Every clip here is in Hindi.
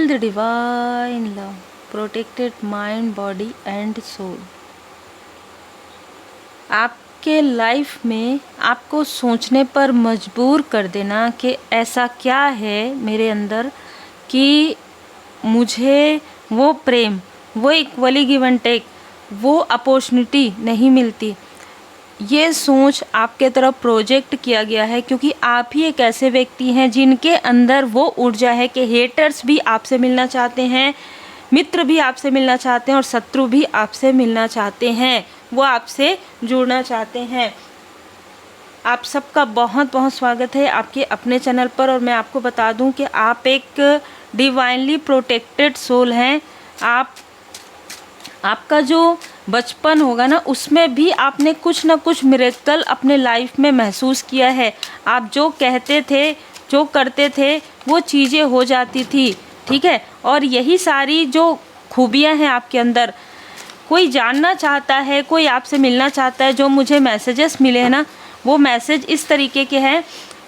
Feel the divine love protected mind body and soul. आपके लाइफ में आपको सोचने पर मजबूर कर देना कि ऐसा क्या है मेरे अंदर कि मुझे वो प्रेम, वो इक्वली गिव एंड टेक, वो अपॉर्चुनिटी नहीं मिलती। ये सोच आपके तरफ प्रोजेक्ट किया गया है क्योंकि आप ही एक ऐसे व्यक्ति हैं जिनके अंदर वो ऊर्जा है कि हेटर्स भी आपसे मिलना चाहते हैं, मित्र भी आपसे मिलना चाहते हैं और शत्रु भी आपसे मिलना चाहते हैं, वो आपसे जुड़ना चाहते हैं। आप सबका बहुत बहुत स्वागत है आपके अपने चैनल पर। और मैं आपको बता दूं कि आप एक डिवाइनली प्रोटेक्टेड सोल हैं। आपका जो बचपन होगा ना, उसमें भी आपने कुछ ना कुछ मिरेकल अपने लाइफ में महसूस किया है। आप जो कहते थे, जो करते थे, वो चीज़ें हो जाती थी, ठीक है। और यही सारी जो खूबियाँ हैं आपके अंदर, कोई जानना चाहता है, कोई आपसे मिलना चाहता है। जो मुझे मैसेजेस मिले हैं ना, वो मैसेज इस तरीके के हैं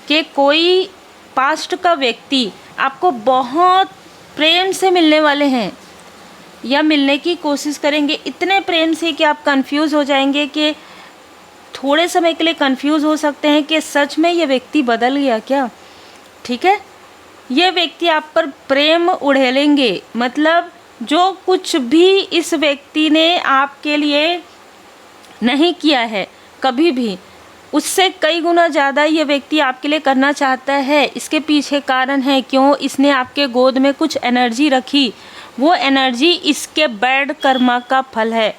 कि कोई पास्ट का व्यक्ति आपको बहुत प्रेम से मिलने वाले हैं या मिलने की कोशिश करेंगे, इतने प्रेम से कि आप कंफ्यूज हो जाएंगे, कि थोड़े समय के लिए कंफ्यूज हो सकते हैं कि सच में ये व्यक्ति बदल गया क्या, ठीक है। ये व्यक्ति आप पर प्रेम उड़ेलेंगे, मतलब जो कुछ भी इस व्यक्ति ने आपके लिए नहीं किया है कभी भी, उससे कई गुना ज़्यादा ये व्यक्ति आपके लिए करना चाहता है। इसके पीछे कारण है क्यों इसने आपके गोद में कुछ एनर्जी रखी, वो एनर्जी इसके बैड कर्मा का फल है।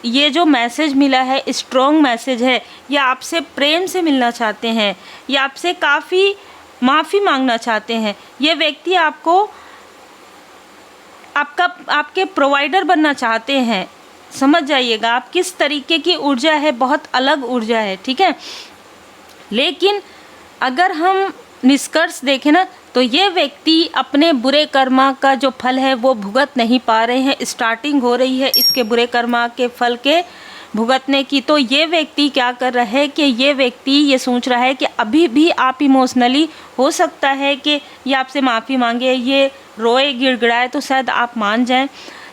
ये जो मैसेज मिला है स्ट्रॉन्ग मैसेज है। ये आपसे प्रेम से मिलना चाहते हैं, ये आपसे काफ़ी माफ़ी मांगना चाहते हैं। ये व्यक्ति आपके प्रोवाइडर बनना चाहते हैं। समझ जाइएगा आप किस तरीके की ऊर्जा है, बहुत अलग ऊर्जा है, ठीक है। लेकिन अगर हम निष्कर्ष देखें ना, तो ये व्यक्ति अपने बुरे कर्मा का जो फल है वो भुगत नहीं पा रहे हैं। स्टार्टिंग हो रही है इसके बुरे कर्मा के फल के भुगतने की। तो ये व्यक्ति क्या कर रहा है कि ये व्यक्ति ये सोच रहा है कि अभी भी आप इमोशनली, हो सकता है कि ये आपसे माफ़ी मांगे, ये रोए गिड़गिड़ाए तो शायद आप मान जाएं,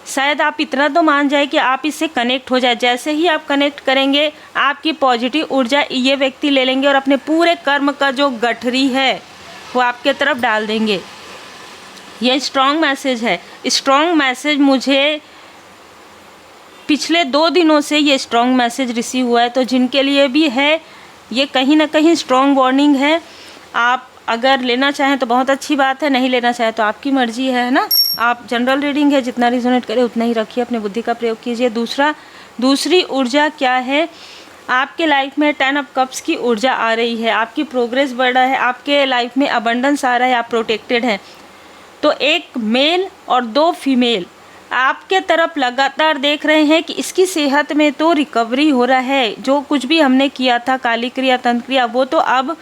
शायद आप इतना तो मान जाए कि आप इससे कनेक्ट हो जाए। जैसे ही आप कनेक्ट करेंगे, आपकी पॉजिटिव ऊर्जा ये व्यक्ति ले लेंगे और अपने पूरे कर्म का जो गठरी है वो आपके तरफ डाल देंगे। ये स्ट्रॉन्ग मैसेज है। स्ट्रॉन्ग मैसेज मुझे पिछले 2 दिनों से ये स्ट्रॉन्ग मैसेज रिसीव हुआ है, तो जिनके लिए भी है ये कहीं ना कहीं स्ट्रॉन्ग वार्निंग है। आप अगर लेना चाहें तो बहुत अच्छी बात है, नहीं लेना चाहें तो आपकी मर्जी है ना। आप जनरल रीडिंग है, जितना रिजोनेट करे उतना ही रखिए, अपनी बुद्धि का प्रयोग कीजिए। दूसरी ऊर्जा क्या है, आपके लाइफ में 10 ऑफ कप्स की ऊर्जा आ रही है। आपकी प्रोग्रेस बढ़ रहा है, आपके लाइफ में अबंडेंस आ रहा है, आप प्रोटेक्टेड हैं। तो एक मेल और 2 फीमेल आपके तरफ लगातार देख रहे हैं कि इसकी सेहत में तो रिकवरी हो रहा है। जो कुछ भी हमने किया था, काली क्रिया, तंत्र क्रिया, वो तो अब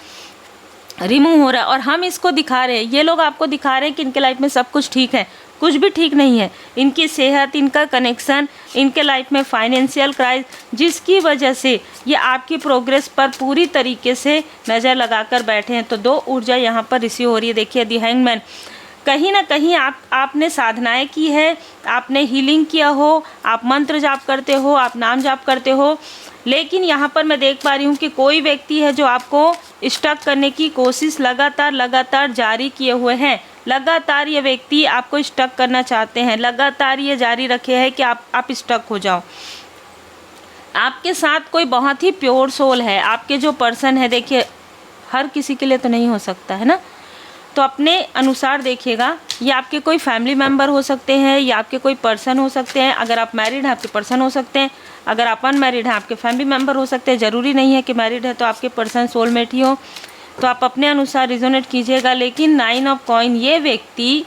रिमूव हो रहा है और हम इसको दिखा रहे हैं। ये लोग आपको दिखा रहे हैं कि इनके लाइफ में सब कुछ ठीक है, कुछ भी ठीक नहीं है। इनकी सेहत, इनका कनेक्शन, इनके लाइफ में फाइनेंशियल क्राइसिस, जिसकी वजह से ये आपकी प्रोग्रेस पर पूरी तरीके से नज़र लगाकर बैठे हैं। तो 2 ऊर्जा यहाँ पर रिसीव हो रही है। देखिए दी हैंगमैन, कहीं ना कहीं आपने साधनाएं की है, आपने हीलिंग किया हो, आप मंत्र जाप करते हो, आप नाम जाप करते हो, लेकिन यहाँ पर मैं देख पा रही हूँ कि कोई व्यक्ति है जो आपको स्टक करने की कोशिश लगातार जारी किए हुए हैं। लगातार ये व्यक्ति आपको स्टक करना चाहते हैं, लगातार ये जारी रखे हैं कि आप स्टक हो जाओ। आपके साथ कोई बहुत ही प्योर सोल है। आपके जो पर्सन है, देखिए हर किसी के लिए तो नहीं हो सकता है ना, तो अपने अनुसार देखिएगा। ये आपके कोई फैमिली मेम्बर हो सकते हैं या आपके कोई पर्सन हो सकते हैं। अगर आप मैरिड हैं आपके पर्सन हो सकते हैं, अगर आप अनमैरिड हैं आपके फैमिली मेम्बर हो सकते हैं। ज़रूरी नहीं है कि मैरिड है तो आपके पर्सन सोलमेट ही हो, तो आप अपने अनुसार रिजोनेट कीजिएगा। लेकिन 9 ऑफ कॉइन, ये व्यक्ति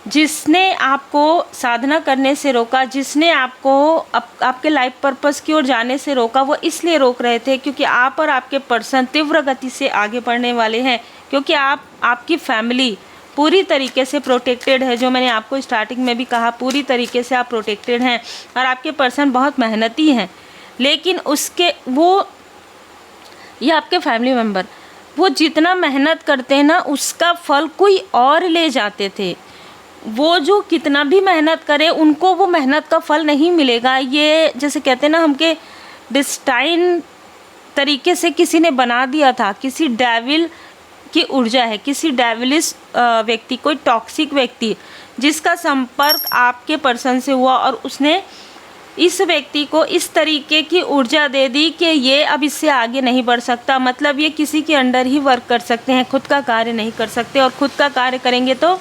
जिसने आपको साधना करने से रोका, जिसने आपको आपके लाइफ पर्पस की ओर जाने से रोका, वो इसलिए रोक रहे थे क्योंकि आप और आपके पर्सन तीव्र गति से आगे बढ़ने वाले हैं। क्योंकि आपकी फैमिली पूरी तरीके से प्रोटेक्टेड है। जो मैंने आपको स्टार्टिंग में भी कहा, पूरी तरीके से आप प्रोटेक्टेड हैं और आपके पर्सन बहुत मेहनती हैं। लेकिन ये आपके फैमिली मेम्बर, वो जितना मेहनत करते हैं ना, उसका फल कोई और ले जाते थे। वो जो कितना भी मेहनत करे उनको वो मेहनत का फल नहीं मिलेगा। ये जैसे कहते हैं ना, हमके डिस्टाइन तरीके से किसी ने बना दिया था, किसी डेविल की ऊर्जा है, किसी डेविलिश व्यक्ति, कोई टॉक्सिक व्यक्ति जिसका संपर्क आपके पर्सन से हुआ और उसने इस व्यक्ति को इस तरीके की ऊर्जा दे दी कि ये अब इससे आगे नहीं बढ़ सकता। मतलब ये किसी के अंडर ही वर्क कर सकते हैं, खुद का कार्य नहीं कर सकते, और खुद का कार्य करेंगे तो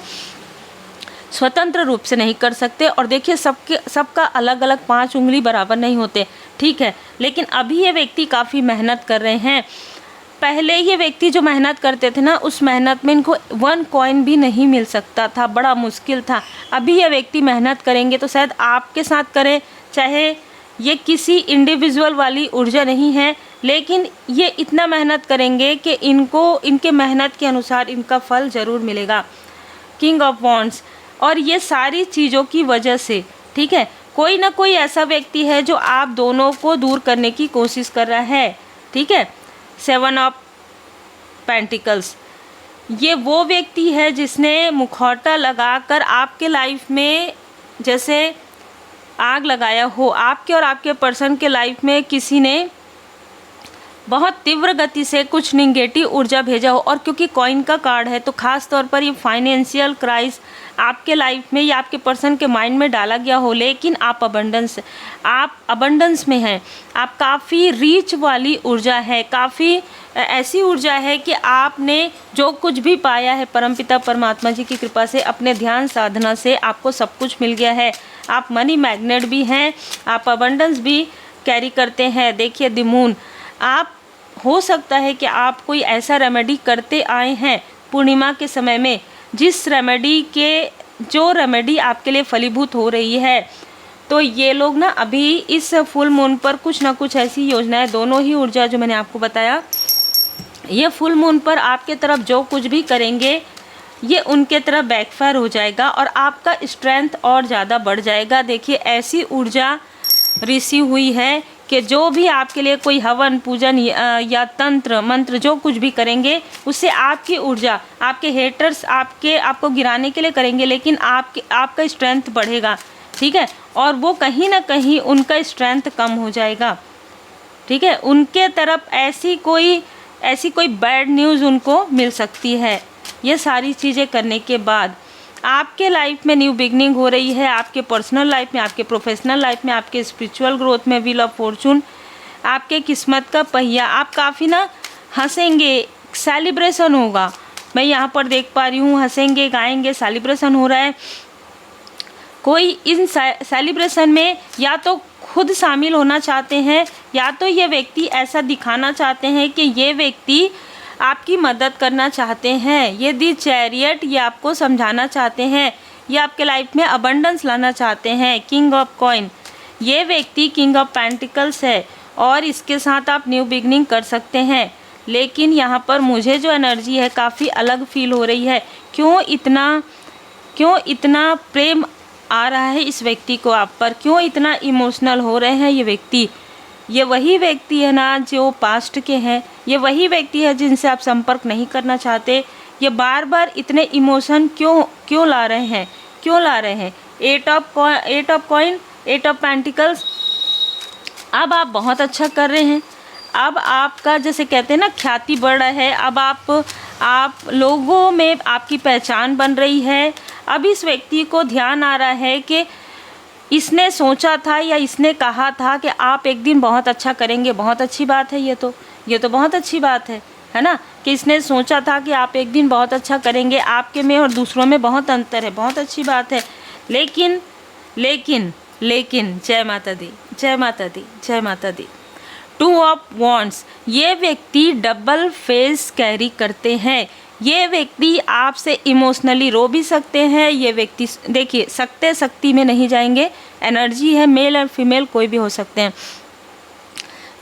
स्वतंत्र रूप से नहीं कर सकते। और देखिए, सबका अलग अलग 5 उंगली बराबर नहीं होते, ठीक है। लेकिन अभी ये व्यक्ति काफ़ी मेहनत कर रहे हैं। पहले ये व्यक्ति जो मेहनत करते थे ना, उस मेहनत में इनको 1 कॉइन भी नहीं मिल सकता था, बड़ा मुश्किल था। अभी ये व्यक्ति मेहनत करेंगे तो शायद आपके साथ करें, चाहे ये किसी इंडिविजुअल वाली ऊर्जा नहीं है, लेकिन ये इतना मेहनत करेंगे कि इनके मेहनत के अनुसार इनका फल ज़रूर मिलेगा। किंग ऑफ वॉन्ड्स, और ये सारी चीज़ों की वजह से, ठीक है, कोई ना कोई ऐसा व्यक्ति है जो आप दोनों को दूर करने की कोशिश कर रहा है, ठीक है। 7 ऑफ पेंटिकल्स, ये वो व्यक्ति है जिसने मुखौटा लगाकर आपके लाइफ में जैसे आग लगाया हो। आपके और आपके पर्सन के लाइफ में किसी ने बहुत तीव्र गति से कुछ निगेटिव ऊर्जा भेजा हो, और क्योंकि कॉइन का कार्ड है तो ख़ास तौर पर ये फाइनेंशियल क्राइसिस आपके लाइफ में या आपके पर्सन के माइंड में डाला गया हो। लेकिन आप अबंडेंस में हैं, आप काफ़ी रीच वाली ऊर्जा है, काफ़ी ऐसी ऊर्जा है कि आपने जो कुछ भी पाया है परमपिता परमात्मा जी की कृपा से, अपने ध्यान साधना से आपको सब कुछ मिल गया है। आप मनी मैग्नेट भी हैं, आप अबंडेंस भी कैरी करते हैं। देखिए द मून, आप हो सकता है कि आप कोई ऐसा रेमेडी करते आए हैं पूर्णिमा के समय में, जिस जो रेमेडी आपके लिए फलीभूत हो रही है। तो ये लोग ना अभी इस फुल मून पर कुछ ना कुछ ऐसी योजनाएं, दोनों ही ऊर्जा जो मैंने आपको बताया, ये फुल मून पर आपके तरफ जो कुछ भी करेंगे ये उनके तरफ बैकफायर हो जाएगा और आपका स्ट्रेंथ और ज़्यादा बढ़ जाएगा। देखिए, ऐसी ऊर्जा रिसीव हुई है कि जो भी आपके लिए कोई हवन पूजन या तंत्र मंत्र जो कुछ भी करेंगे, उससे आपकी ऊर्जा, आपके हेटर्स आपको गिराने के लिए करेंगे, लेकिन आपका स्ट्रेंथ बढ़ेगा, ठीक है। और वो कहीं ना कहीं उनका स्ट्रेंथ कम हो जाएगा, ठीक है। उनके तरफ ऐसी कोई बैड न्यूज़ उनको मिल सकती है। ये सारी चीज़ें करने के बाद आपके लाइफ में न्यू बिगनिंग हो रही है, आपके पर्सनल लाइफ में, आपके प्रोफेशनल लाइफ में, आपके स्पिरिचुअल ग्रोथ में। व्हील ऑफ फॉर्चून, आपके किस्मत का पहिया, आप काफ़ी ना हंसेंगे, सेलिब्रेशन होगा। मैं यहाँ पर देख पा रही हूँ, हंसेंगे, गाएंगे, सेलिब्रेशन हो रहा है। कोई इन सेलिब्रेशन में या तो खुद शामिल होना चाहते हैं, या तो ये व्यक्ति ऐसा दिखाना चाहते हैं कि ये व्यक्ति आपकी मदद करना चाहते हैं। ये दी चैरियट, ये आपको समझाना चाहते हैं, ये आपके लाइफ में अबंडेंस लाना चाहते हैं। किंग ऑफ कॉइन, ये व्यक्ति किंग ऑफ पेंटिकल्स है और इसके साथ आप न्यू बिगनिंग कर सकते हैं। लेकिन यहाँ पर मुझे जो एनर्जी है काफ़ी अलग फील हो रही है। क्यों इतना प्रेम आ रहा है इस व्यक्ति को आप पर, क्यों इतना इमोशनल हो रहे हैं ये व्यक्ति? ये वही व्यक्ति है ना जो पास्ट के हैं, ये वही व्यक्ति है जिनसे आप संपर्क नहीं करना चाहते। ये बार बार इतने इमोशन क्यों ला रहे हैं? 8 ऑफ कॉइन, 8 ऑफ पेंटिकल्स। अब आप बहुत अच्छा कर रहे हैं, अब आपका जैसे कहते हैं ना ख्याति बढ़ रहा है, अब आप लोगों में आपकी पहचान बन रही है। अब इस व्यक्ति को ध्यान आ रहा है कि इसने सोचा था या इसने कहा था कि आप एक दिन बहुत अच्छा करेंगे। बहुत अच्छी बात है, ये तो बहुत अच्छी बात है ना, कि इसने सोचा था कि आप एक दिन बहुत अच्छा करेंगे। आपके में और दूसरों में बहुत अंतर है, बहुत अच्छी बात है। लेकिन जय माता दी, जय माता दी, जय माता दी। 2 ऑफ वॉन्ड्स, ये व्यक्ति डबल फेस कैरी करते हैं। ये व्यक्ति आपसे इमोशनली रो भी सकते हैं। ये व्यक्ति देखिए शक्ति में नहीं जाएंगे, एनर्जी है, मेल और फीमेल कोई भी हो सकते हैं।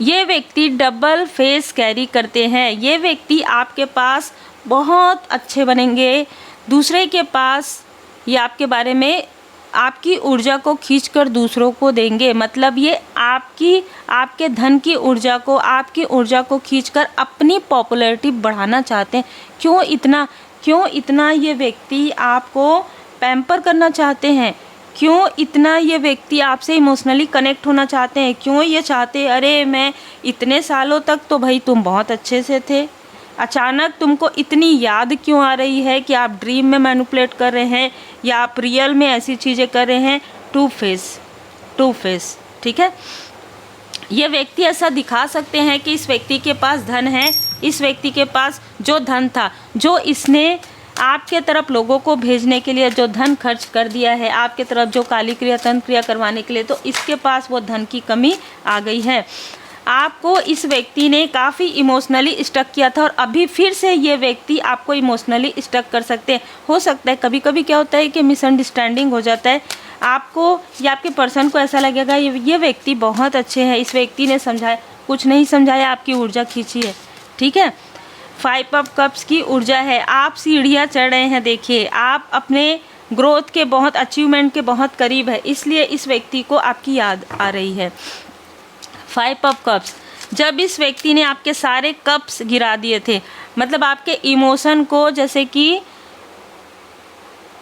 ये व्यक्ति डबल फेस कैरी करते हैं। ये व्यक्ति आपके पास बहुत अच्छे बनेंगे, दूसरे के पास ये आपके बारे में आपकी ऊर्जा को खींचकर दूसरों को देंगे। मतलब ये आपके धन की ऊर्जा को, आपकी ऊर्जा को खींचकर अपनी पॉपुलैरिटी बढ़ाना चाहते हैं। क्यों इतना ये व्यक्ति आपको पैम्पर करना चाहते हैं, क्यों इतना ये व्यक्ति आपसे इमोशनली कनेक्ट होना चाहते हैं, क्यों ये चाहते हैं अरे मैं इतने सालों तक तो भाई तुम बहुत अच्छे से थे, अचानक तुमको इतनी याद क्यों आ रही है कि आप ड्रीम में मैनिपुलेट कर रहे हैं या आप रियल में ऐसी चीज़ें कर रहे हैं। टू फेस, ठीक है। ये व्यक्ति ऐसा दिखा सकते हैं कि इस व्यक्ति के पास धन है, इस व्यक्ति के पास जो धन था, जो इसने आपके तरफ लोगों को भेजने के लिए जो धन खर्च कर दिया है, आपके तरफ जो काली क्रिया तंत्र क्रिया करवाने के लिए, तो इसके पास वो धन की कमी आ गई है। आपको इस व्यक्ति ने काफ़ी इमोशनली स्टक किया था और अभी फिर से ये व्यक्ति आपको इमोशनली स्टक कर सकते हैं। हो सकता है कभी कभी क्या होता है कि मिसअंडरस्टैंडिंग हो जाता है, आपको या आपके पर्सन को ऐसा लगेगा ये व्यक्ति बहुत अच्छे हैं, इस व्यक्ति ने समझाया, कुछ नहीं समझाया, आपकी ऊर्जा खींची है, ठीक है। 5 ऑफ कप्स की ऊर्जा है, आप सीढ़ियाँ चढ़ रहे हैं, देखिए आप अपने ग्रोथ के बहुत, अचीवमेंट के बहुत करीब है, इसलिए इस व्यक्ति को आपकी याद आ रही है। 5 ऑफ कप्स, जब इस व्यक्ति ने आपके सारे कप्स गिरा दिए थे, मतलब आपके इमोशन को, जैसे कि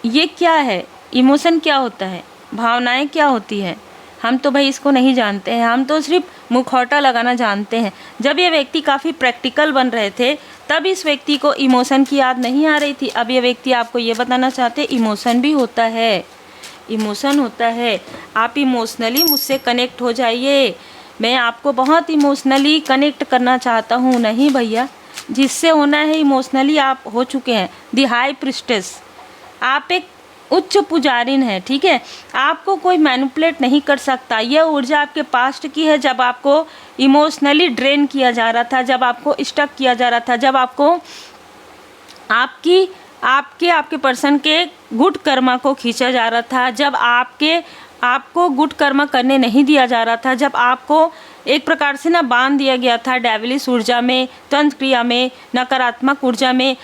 ये क्या है, इमोशन क्या होता है, भावनाएं क्या होती है, हम तो भाई इसको नहीं जानते हैं, हम तो सिर्फ मुखौटा लगाना जानते हैं। जब ये व्यक्ति काफ़ी प्रैक्टिकल बन रहे थे तब इस व्यक्ति को इमोशन की याद नहीं आ रही थी। अब ये व्यक्ति आपको ये बताना चाहते हैं इमोशन भी होता है, इमोशन होता है, आप इमोशनली मुझसे कनेक्ट हो जाइए, मैं आपको बहुत इमोशनली कनेक्ट करना चाहता हूँ। नहीं भैया, जिससे होना है इमोशनली आप हो चुके हैं। दी हाई प्रिस्टेस, आप एक उच्च पुजारिन है, ठीक है, आपको कोई मैनिपुलेट नहीं कर सकता। यह ऊर्जा आपके पास्ट की है, जब आपको इमोशनली ड्रेन किया जा रहा था, जब आपको स्टक किया जा रहा था, जब आपको आपके पर्सन के गुड कर्मा को खींचा जा रहा था, जब आपको गुड कर्मा करने नहीं दिया जा रहा था, जब आपको एक प्रकार से ना बांध दिया गया था डेविलिश ऊर्जा में, तंत्र क्रिया में, नकारात्मक ऊर्जा में,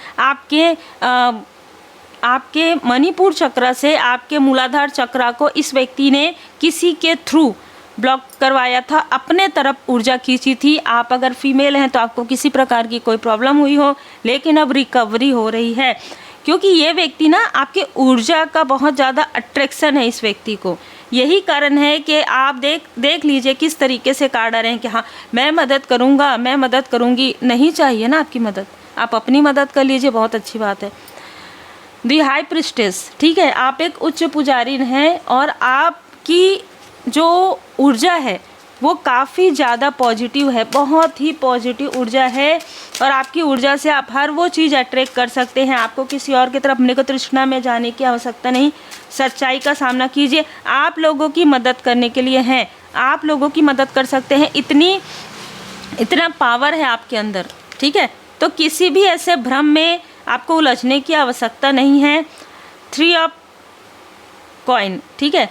आपके मणिपुर चक्र से आपके मूलाधार चक्र को इस व्यक्ति ने किसी के थ्रू ब्लॉक करवाया था, अपने तरफ ऊर्जा खींची थी। आप अगर फीमेल हैं तो आपको किसी प्रकार की कोई प्रॉब्लम हुई हो, लेकिन अब रिकवरी हो रही है, क्योंकि ये व्यक्ति ना आपके ऊर्जा का बहुत ज़्यादा अट्रैक्शन है इस व्यक्ति को। यही कारण है कि आप देख लीजिए किस तरीके से कार्ड आ रहे हैं कि हाँ मैं मदद करूँगा, मैं मदद करूँगी। नहीं चाहिए ना आपकी मदद, आप अपनी मदद कर लीजिए, बहुत अच्छी बात है। दी हाई प्रिस्टेस, ठीक है, आप एक उच्च पुजारिन हैं और आपकी जो ऊर्जा है वो काफ़ी ज़्यादा पॉजिटिव है, बहुत ही पॉजिटिव ऊर्जा है, और आपकी ऊर्जा से आप हर वो चीज़ अट्रैक्ट कर सकते हैं। आपको किसी और की तरफ निकट तृष्णा में जाने की आवश्यकता नहीं, सच्चाई का सामना कीजिए। आप लोगों की मदद करने के लिए हैं, आप लोगों की मदद कर सकते हैं, इतना पावर है आपके अंदर, ठीक है। तो किसी भी ऐसे भ्रम में आपको उलझने की आवश्यकता नहीं है। 3 ऑफ कॉइन, ठीक है,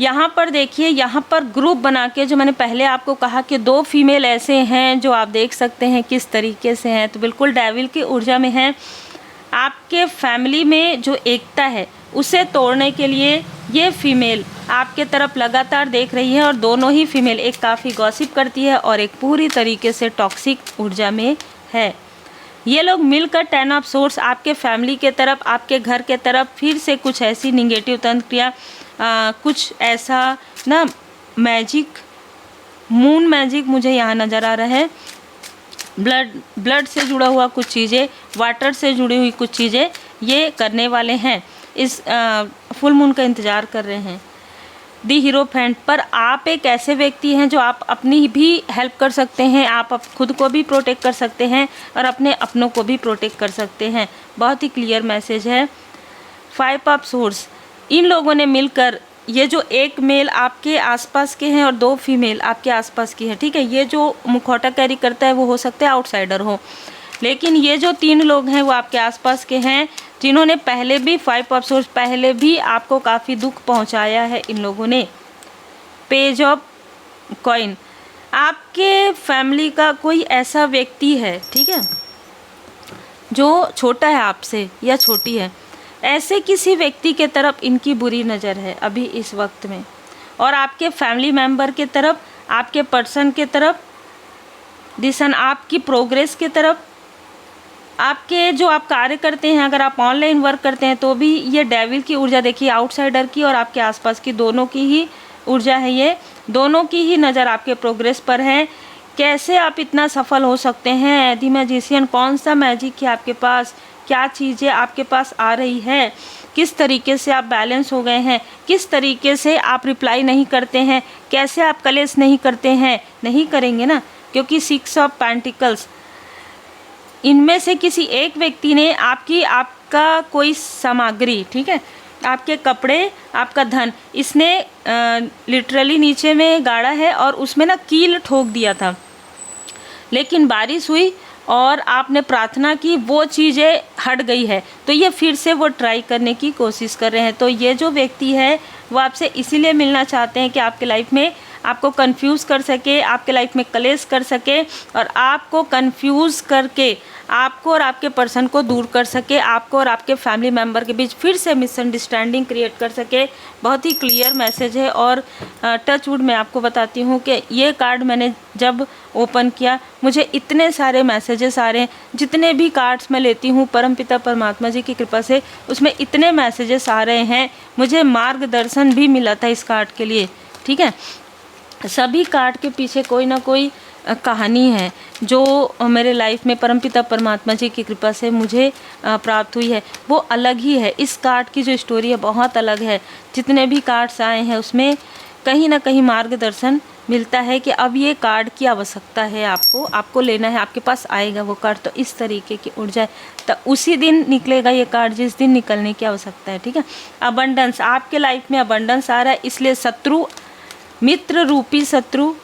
यहाँ पर देखिए, यहाँ पर ग्रुप बना के, जो मैंने पहले आपको कहा कि 2 फीमेल ऐसे हैं जो आप देख सकते हैं किस तरीके से हैं, तो बिल्कुल डेविल की ऊर्जा में हैं। आपके फैमिली में जो एकता है उसे तोड़ने के लिए ये फीमेल आपके तरफ लगातार देख रही है, और दोनों ही फीमेल, एक काफ़ी गॉसिप करती है और एक पूरी तरीके से टॉक्सिक ऊर्जा में है। ये लोग मिलकर 10 ऑफ सोर्स आपके फैमिली के तरफ, आपके घर के तरफ फिर से कुछ ऐसी निगेटिव तंत्र क्रिया, कुछ ऐसा ना मैजिक, मून मैजिक मुझे यहाँ नज़र आ रहा है, ब्लड से जुड़ा हुआ कुछ चीज़ें, वाटर से जुड़ी हुई कुछ चीज़ें ये करने वाले हैं। इस फुल मून का इंतज़ार कर रहे हैं। दी हीरोफेंट, पर आप एक ऐसे व्यक्ति हैं जो आप अपनी भी हेल्प कर सकते हैं, आप खुद को भी प्रोटेक्ट कर सकते हैं और अपने अपनों को भी प्रोटेक्ट कर सकते हैं। बहुत ही क्लियर मैसेज है। 5 ऑफ सोर्स, इन लोगों ने मिलकर, ये जो एक मेल आपके आसपास के हैं और 2 फीमेल आपके आसपास की है, ठीक है, ये जो मुखौटा कैरी करता है वो हो सकता है आउटसाइडर हो, लेकिन ये जो 3 लोग हैं वो आपके आसपास के हैं, जिन्होंने पहले भी 5 ऑफ सोर्स, पहले भी आपको काफ़ी दुख पहुंचाया है इन लोगों ने। पेज ऑफ कॉइन, आपके फैमिली का कोई ऐसा व्यक्ति है, ठीक है, जो छोटा है आपसे या छोटी है, ऐसे किसी व्यक्ति के तरफ इनकी बुरी नज़र है अभी इस वक्त में, और आपके फैमिली मेम्बर के तरफ, आपके पर्सन के तरफ, दिसन आपकी प्रोग्रेस के तरफ आपके जो आप कार्य करते हैं, अगर आप ऑनलाइन वर्क करते हैं तो भी ये डेविल की ऊर्जा देखिए, आउटसाइडर की और आपके आसपास की दोनों की ही ऊर्जा है, ये दोनों की ही नज़र आपके प्रोग्रेस पर है। कैसे आप इतना सफल हो सकते हैं दी मैजिशियन, कौन सा मैजिक है आपके पास, क्या चीज़ें आपके पास आ रही है, किस तरीके से आप बैलेंस हो गए हैं, किस तरीके से आप रिप्लाई नहीं करते हैं, कैसे आप कलेश नहीं करते हैं, नहीं करेंगे ना, क्योंकि 6 ऑफ पेंटिकल्स, इनमें से किसी एक व्यक्ति ने आपका कोई सामग्री, ठीक है, आपके कपड़े, आपका धन, इसने लिटरली नीचे में गाड़ा है और उसमें ना कील ठोक दिया था, लेकिन बारिश हुई और आपने प्रार्थना की, वो चीज़ें हट गई है, तो ये फिर से वो ट्राई करने की कोशिश कर रहे हैं। तो ये जो व्यक्ति है वो आपसे इसीलिए मिलना चाहते हैं कि आपके लाइफ में आपको कंफ्यूज कर सके, आपके लाइफ में कलेश कर सके और आपको कंफ्यूज करके आपको और आपके पर्सन को दूर कर सके, आपको और आपके फैमिली मेम्बर के बीच फिर से मिसअंडरस्टैंडिंग क्रिएट कर सके। बहुत ही क्लियर मैसेज है। और टच वुड मैं आपको बताती हूँ कि ये कार्ड मैंने जब ओपन किया मुझे इतने सारे मैसेजेस आ रहे हैं, जितने भी कार्ड्स मैं लेती हूँ परमपिता परमात्मा जी की कृपा से उसमें इतने मैसेजेस आ रहे हैं, मुझे मार्गदर्शन भी मिला था इस कार्ड के लिए, ठीक है। सभी कार्ड के पीछे कोई ना कोई कहानी है जो मेरे लाइफ में परमपिता परमात्मा जी की कृपा से मुझे प्राप्त हुई है, वो अलग ही है। इस कार्ड की जो स्टोरी है बहुत अलग है। जितने भी कार्ड्स आए हैं उसमें कहीं ना कहीं मार्गदर्शन मिलता है कि अब ये कार्ड की आवश्यकता है, आपको लेना है, आपके पास आएगा वो कार्ड। तो इस तरीके की ऊर्जा है, तो उसी दिन निकलेगा ये कार्ड जिस दिन निकलने की आवश्यकता है, ठीक है। अबंडेंस, आपके लाइफ में अबंडेंस आ रहा है, इसलिए शत्रु, मित्र रूपी शत्रु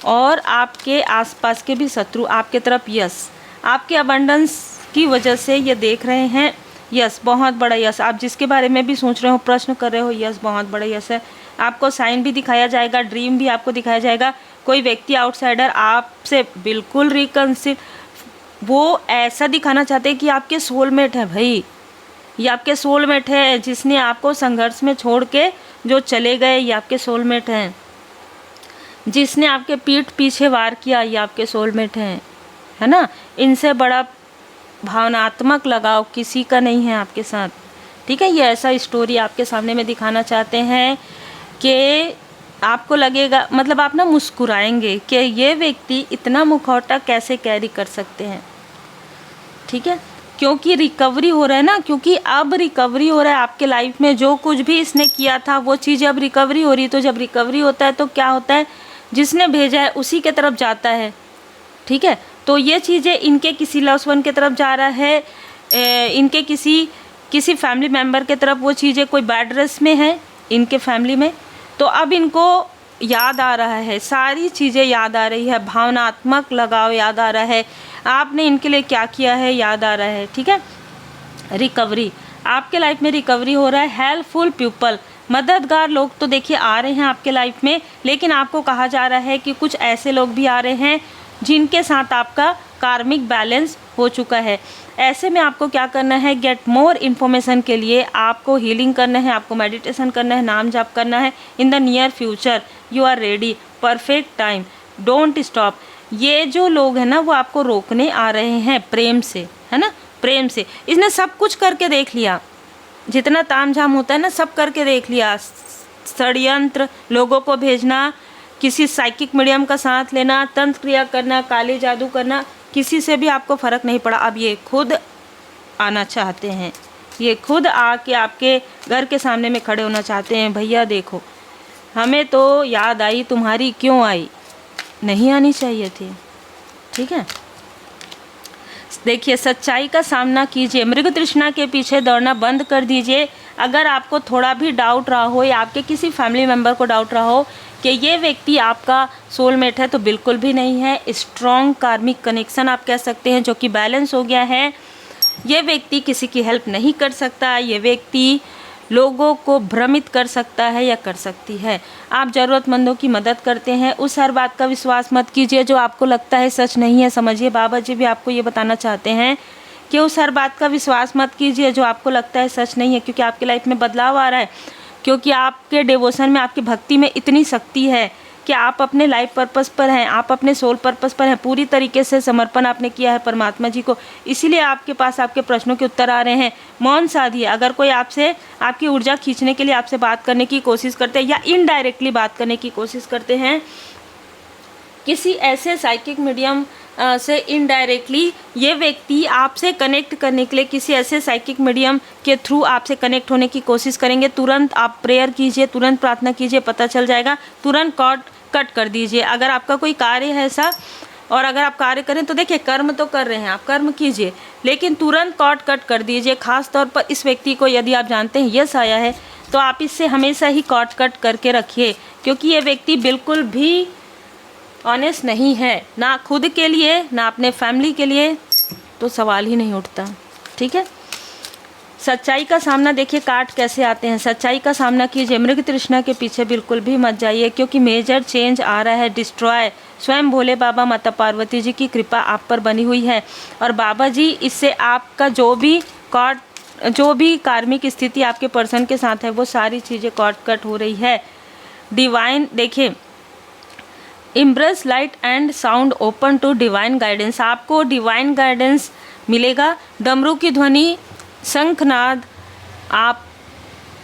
और आपके आसपास के भी शत्रु आपके तरफ यस, आपके अबंडेंस की वजह से ये देख रहे हैं यस, बहुत बड़ा यस। आप जिसके बारे में भी सोच रहे हो, प्रश्न कर रहे हो, यस बहुत बड़ा यस है। आपको साइन भी दिखाया जाएगा, ड्रीम भी आपको दिखाया जाएगा। कोई व्यक्ति आउटसाइडर आपसे बिल्कुल रिकंसिल, वो ऐसा दिखाना चाहते हैं कि आपके सोलमेट है भाई, ये आपके सोलमेट है, जिसने आपको संघर्ष में छोड़ के जो चले गए ये आपके सोलमेट हैं। जिसने आपके पीठ पीछे वार किया ये आपके सोलमेट हैं, है ना। इनसे बड़ा भावनात्मक लगाव किसी का नहीं है आपके साथ, ठीक है। ये ऐसा स्टोरी आपके सामने में दिखाना चाहते हैं कि आपको लगेगा, मतलब आप ना मुस्कुराएंगे कि ये व्यक्ति इतना मुखौटा कैसे कैरी कर सकते हैं, ठीक है। क्योंकि रिकवरी हो रहा है ना, क्योंकि अब रिकवरी हो रहा है आपके लाइफ में। जो कुछ भी इसने किया था वो चीज़ अब रिकवरी हो रही है। तो जब रिकवरी होता है तो क्या होता है, जिसने भेजा है उसी के तरफ जाता है, ठीक है। तो ये चीज़ें इनके किसी लव्ड वन के तरफ जा रहा है, इनके किसी फैमिली मेम्बर के तरफ वो चीज़ें कोई बैड रस में है इनके फैमिली में, तो अब इनको याद आ रहा है, सारी चीज़ें याद आ रही है, भावनात्मक लगाव याद आ रहा है, आपने इनके लिए क्या किया है याद आ रहा है, ठीक है। रिकवरी, आपके लाइफ में रिकवरी हो रहा है। हेल्पफुल पीपल, मददगार लोग तो देखिए आ रहे हैं आपके लाइफ में, लेकिन आपको कहा जा रहा है कि कुछ ऐसे लोग भी आ रहे हैं जिनके साथ आपका कार्मिक बैलेंस हो चुका है। ऐसे में आपको क्या करना है, गेट मोर इन्फॉर्मेशन के लिए आपको हीलिंग करना है, आपको मेडिटेशन करना है, नाम जाप करना है। In the near future you are ready, perfect time, don't stop. ये जो लोग हैं ना वो आपको रोकने आ रहे हैं प्रेम से, है ना, प्रेम से। इसने सब कुछ करके देख लिया, जितना ताम झाम होता है ना सब करके देख लिया। षड्यंत्र, लोगों को भेजना, किसी साइकिक मीडियम का साथ लेना, तंत्र क्रिया करना, काली जादू करना, किसी से भी आपको फ़र्क नहीं पड़ा। अब ये खुद आना चाहते हैं, ये खुद आके आपके घर के सामने में खड़े होना चाहते हैं। भैया देखो, हमें तो याद आई, तुम्हारी क्यों आई, नहीं आनी चाहिए थी, ठीक है। देखिए, सच्चाई का सामना कीजिए, मृग तृष्णा के पीछे दौड़ना बंद कर दीजिए। अगर आपको थोड़ा भी डाउट रहा हो या आपके किसी फैमिली मेम्बर को डाउट रहा हो कि ये व्यक्ति आपका सोलमेट है, तो बिल्कुल भी नहीं है। स्ट्रॉन्ग कार्मिक कनेक्शन आप कह सकते हैं, जो कि बैलेंस हो गया है। ये व्यक्ति किसी की हेल्प नहीं कर सकता, ये व्यक्ति लोगों को भ्रमित कर सकता है या कर सकती है। आप ज़रूरतमंदों की मदद करते हैं। उस हर बात का विश्वास मत कीजिए जो आपको लगता है सच नहीं है। समझिए, बाबा जी भी आपको ये बताना चाहते हैं कि उस हर बात का विश्वास मत कीजिए जो आपको लगता है सच नहीं है, क्योंकि आपकी लाइफ में बदलाव आ रहा है। क्योंकि आपके डिवोशन में, आपकी भक्ति में इतनी शक्ति है कि कि आप अपने लाइफ पर्पस पर हैं, आप अपने सोल पर्पस पर हैं, पूरी तरीके से समर्पण आपने किया है परमात्मा जी को, इसीलिए आपके पास आपके प्रश्नों के उत्तर आ रहे हैं। मौन साधिए। अगर कोई आपसे आपकी ऊर्जा खींचने के लिए आपसे बात करने की कोशिश करते हैं या इनडायरेक्टली बात करने की कोशिश करते हैं, किसी ऐसे साइकिक मीडियम से इनडायरेक्टली ये व्यक्ति आपसे कनेक्ट करने के लिए किसी ऐसे साइकिक मीडियम के थ्रू आपसे कनेक्ट होने की कोशिश करेंगे, तुरंत आप प्रेयर कीजिए, तुरंत प्रार्थना कीजिए, पता चल जाएगा, तुरंत कॉर्ड कट कर दीजिए। अगर आपका कोई कार्य है ऐसा, और अगर आप कार्य करें तो देखिए कर्म तो कर रहे हैं, आप कर्म कीजिए, लेकिन तुरंत कॉर्ड कट कर दीजिए। खास तौर पर इस व्यक्ति को यदि आप जानते हैं यस आया है तो आप इससे हमेशा ही कॉर्ड कट करके रखिए, क्योंकि ये व्यक्ति बिल्कुल भी ऑनेस्ट नहीं है, ना खुद के लिए ना अपने फैमिली के लिए, तो सवाल ही नहीं उठता। ठीक है, सच्चाई का सामना, देखिए कार्ड कैसे आते हैं। सच्चाई का सामना कीजिए, मृग तृष्णा के पीछे बिल्कुल भी मत जाइए, क्योंकि मेजर चेंज आ रहा है, डिस्ट्रॉय। स्वयं भोले बाबा माता पार्वती जी की कृपा आप पर बनी हुई है, और बाबा जी इससे आपका जो भी कार्मिक स्थिति आपके पर्सन के साथ है वो सारी चीज़ें कॉट कट हो रही है। डिवाइन, देखिए embrace light and sound open to divine guidance, आपको डिवाइन गाइडेंस मिलेगा। डमरू की ध्वनि, शंखनाद आप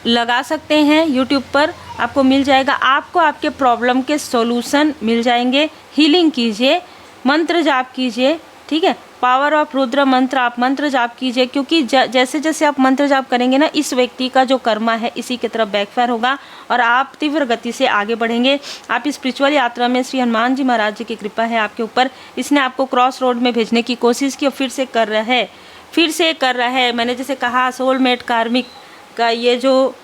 लगा सकते हैं, यूट्यूब पर आपको मिल जाएगा, आपको आपके प्रॉब्लम के सॉल्यूशन मिल जाएंगे। हीलिंग कीजिए, मंत्र जाप कीजिए, ठीक है, पावर ऑफ रुद्र मंत्र आप मंत्र जाप कीजिए, क्योंकि जैसे जैसे आप मंत्र जाप करेंगे ना, इस व्यक्ति का जो कर्मा है इसी की तरफ बैकफायर होगा और आप तीव्र गति से आगे बढ़ेंगे। आप स्पिरिचुअल यात्रा में श्री हनुमान जी महाराज जी की कृपा है आपके ऊपर, इसने आपको क्रॉस रोड में भेजने की कोशिश की और फिर से कर रहा है। मैंने जैसे कहा सोलमेट कार्मिक का ये जो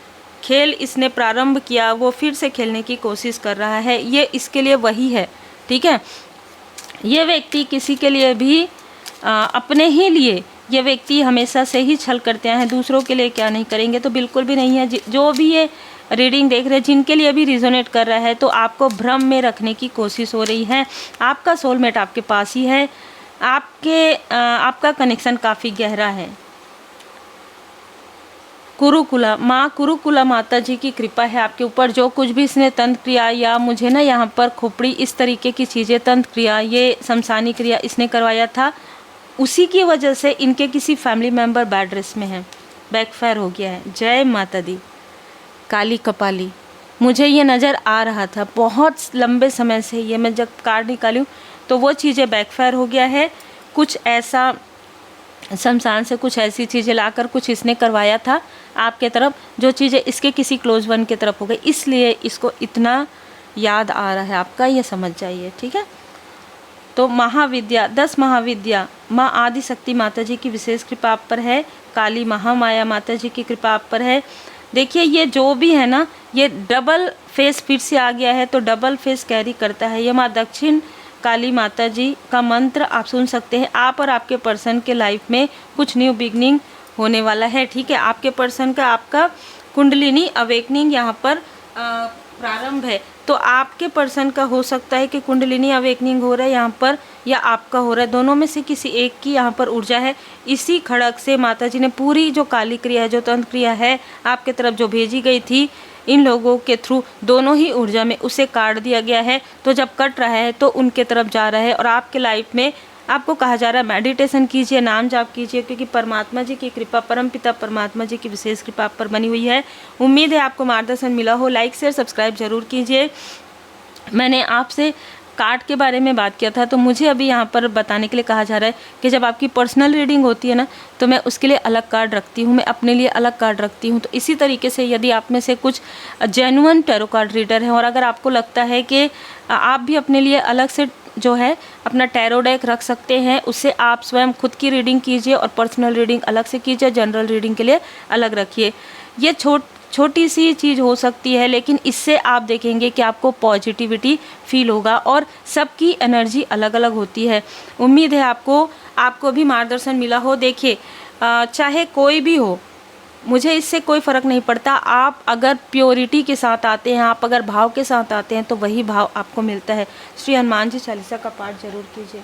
खेल इसने प्रारंभ किया वो फिर से खेलने की कोशिश कर रहा है, ये इसके लिए वही है। ठीक है, ये व्यक्ति किसी के लिए भी अपने ही लिए ये व्यक्ति हमेशा से ही छल करते हैं, दूसरों के लिए क्या नहीं करेंगे, तो बिल्कुल भी नहीं है। जो भी ये रीडिंग देख रहे हैं जिनके लिए भी रिजोनेट कर रहा है, तो आपको भ्रम में रखने की कोशिश हो रही है। आपका सोलमेट आपके पास ही है, आपका कनेक्शन काफ़ी गहरा है। कुरुकुला माता जी की कृपा है आपके ऊपर। जो कुछ भी इसने तंत्र क्रिया या मुझे ना यहाँ पर खोपड़ी इस तरीके की चीज़ें, तंत्र क्रिया, ये शमशानी क्रिया इसने करवाया था, उसी की वजह से इनके किसी फैमिली मेंबर बैड रेस में है, बैकफायर हो गया है। जय माता दी। काली कपाली, मुझे ये नज़र आ रहा था बहुत लंबे समय से, ये मैं जब कार्ड निकाली हूँ तो वो चीज़ें बैकफायर हो गया है। कुछ ऐसा शमशान से कुछ ऐसी चीज़ें लाकर कुछ इसने करवाया था आपके तरफ, जो चीज़ें इसके किसी क्लोज वन की तरफ हो गई, इसलिए इसको इतना याद आ रहा है आपका, ये समझ जाइए। ठीक है, तो महाविद्या, 10 महाविद्या, माँ आदिशक्ति माता जी की विशेष कृपा आप पर है, काली महामाया माता जी की कृपा आप पर है। देखिए ये जो भी है ना, ये डबल फेस फिर से आ गया है, तो डबल फेस कैरी करता है। ये माँ दक्षिण काली माता जी का मंत्र आप सुन सकते हैं। आप और आपके पर्सन के लाइफ में कुछ न्यू बिगनिंग होने वाला है। ठीक है, आपके पर्सन का आपका कुंडलिनी अवेकनिंग यहाँ पर प्रारंभ है, तो आपके पर्सन का हो सकता है कि कुंडलिनी अवेकनिंग हो रहा है यहाँ पर, या आपका हो रहा है, दोनों में से किसी एक की यहाँ पर ऊर्जा है। इसी खड़क से माता जी ने पूरी जो काली क्रिया है, जो तंत्र क्रिया है आपके तरफ जो भेजी गई थी इन लोगों के थ्रू, दोनों ही ऊर्जा में उसे काट दिया गया है। तो जब कट रहा है तो उनके तरफ जा रहा है, और आपके लाइफ में आपको कहा जा रहा है मेडिटेशन कीजिए, नाम जाप कीजिए, क्योंकि परमात्मा जी की कृपा, परमपिता परमात्मा जी की विशेष कृपा आप पर बनी हुई है। उम्मीद है आपको मार्गदर्शन मिला हो। लाइक शेयर सब्सक्राइब जरूर कीजिए। मैंने आपसे कार्ड के बारे में बात किया था, तो मुझे अभी यहाँ पर बताने के लिए कहा जा रहा है कि जब आपकी पर्सनल रीडिंग होती है ना, तो मैं उसके लिए अलग कार्ड रखती हूँ, मैं अपने लिए अलग कार्ड रखती हूँ। तो इसी तरीके से यदि आप में से कुछ जेन्युइन टैरो कार्ड रीडर हैं, और अगर आपको लगता है कि आप भी अपने लिए अलग से जो है अपना टैरो डेक रख सकते हैं, उससे आप स्वयं खुद की रीडिंग कीजिए और पर्सनल रीडिंग अलग से कीजिए, जनरल रीडिंग के लिए अलग रखिए। ये छोटी सी चीज़ हो सकती है, लेकिन इससे आप देखेंगे कि आपको पॉजिटिविटी फील होगा, और सबकी एनर्जी अलग अलग होती है। उम्मीद है आपको भी मार्गदर्शन मिला हो। देखिए चाहे कोई भी हो, मुझे इससे कोई फ़र्क नहीं पड़ता। आप अगर प्योरिटी के साथ आते हैं, आप अगर भाव के साथ आते हैं, तो वही भाव आपको मिलता है। श्री हनुमान जी चालीसा का पाठ जरूर कीजिए।